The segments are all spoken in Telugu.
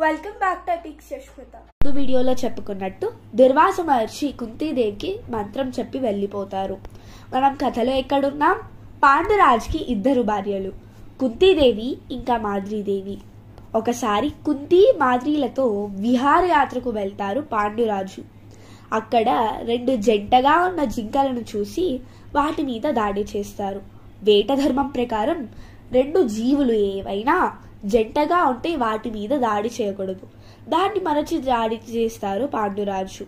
Welcome back to epic Sashmita. ముందు వీడియోలో చెప్పుకున్నట్టు దుర్వాస మహర్షి కుంతీదేవికి మంత్రం చెప్పి వెళ్ళిపోతారు. మనం కథలో ఎక్కడున్నాం? పాండురాజుకి ఇద్దరు భార్యలు, కుంతీదేవి ఇంకా మాద్రీదేవి. ఒకసారి కుంతి మాద్రీలతో విహారయాత్రకు వెళ్తారు పాండురాజు. అక్కడ రెండు జంటగా ఉన్న జింకలను చూసి వాటి మీద దాడి చేస్తారు. వేట ధర్మం ప్రకారం రెండు జీవులు ఏవైనా జంటగా ఉంటే వాటి మీద దాడి చేయకూడదు. దాన్ని మరచి దాడి చేస్తారు పాండురాజు.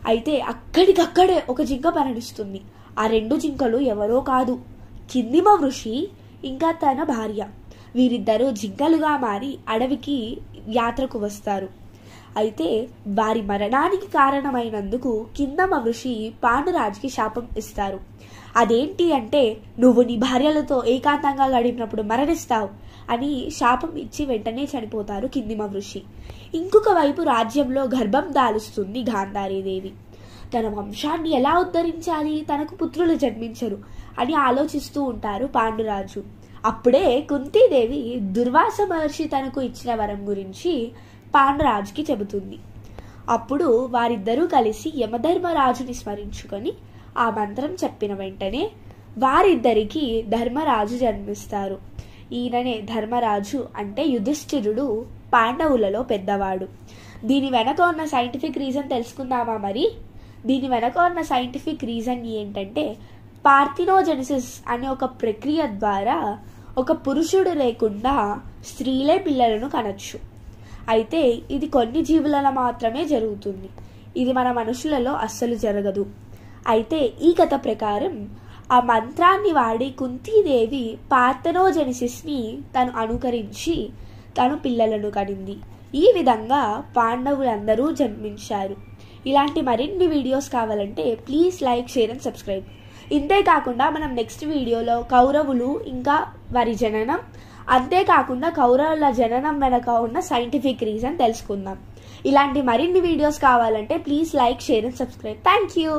అయితే అక్కడికక్కడే ఒక జింక మరణిస్తుంది. ఆ రెండు జింకలు ఎవరో కాదు, కిందిమ ఋషి ఇంకా తన భార్య. వీరిద్దరూ జింకలుగా మారి అడవికి యాత్రకు వస్తారు. అయితే వారి మరణానికి కారణమైనందుకు కిందమ ఋషి పాండురాజుకి శాపం ఇస్తారు. అదేంటి అంటే, నువ్వు నీ భార్యలతో ఏకాంతంగా గడిపినప్పుడు మరణిస్తావు అని శాపం ఇచ్చి వెంటనే చనిపోతారు కిందిమ ఋషి. ఇంకొక వైపు రాజ్యంలో గర్భం దాలుస్తుంది గాంధారీదేవి. తన వంశాన్ని ఎలా ఉద్ధరించాలి, తనకు పుత్రులు జన్మించరు అని ఆలోచిస్తూ ఉంటారు పాండురాజు. అప్పుడే కుంతీదేవి దుర్వాస మహర్షి తనకు ఇచ్చిన వరం గురించి పాండురాజుకి చెబుతుంది. అప్పుడు వారిద్దరూ కలిసి యమధర్మరాజుని స్మరించుకొని ఆ మంత్రం చెప్పిన వెంటనే వారిద్దరికి ధర్మరాజు జన్మిస్తారు. ఈయననే ధర్మరాజు అంటే యుధిష్ఠిరుడు పాండవులలో పెద్దవాడు. దీని వెనక ఉన్న సైంటిఫిక్ రీజన్ తెలుసుకుందామా? మరి దీని వెనక ఉన్న సైంటిఫిక్ రీజన్ ఏంటంటే, పార్థినోజెనిసిస్ అనే ఒక ప్రక్రియ ద్వారా ఒక పురుషుడు లేకుండా స్త్రీలే పిల్లలను కనొచ్చు. అయితే ఇది కొన్ని జీవులలో మాత్రమే జరుగుతుంది. ఇది మన మనుషులలో అస్సలు జరగదు. అయితే ఈ కథ ప్రకారం ఆ మంత్రాన్ని వాడి కుంతీదేవి పార్థనోజెనిసిస్ని తను అనుకరించి తను పిల్లలను కనింది. ఈ విధంగా పాండవులందరూ జన్మించారు. ఇలాంటి మరిన్ని వీడియోస్ కావాలంటే please like, share and subscribe. ఇంతేకాకుండా మనం నెక్స్ట్ వీడియోలో కౌరవులు ఇంకా వారి జననం, అంతేకాకుండా కౌరవుల జననం వెనక ఉన్న సైంటిఫిక్ రీజన్ తెలుసుకుందాం. ఇలాంటి మరిన్ని వీడియోస్ కావాలంటే please like, share and subscribe. Thank you.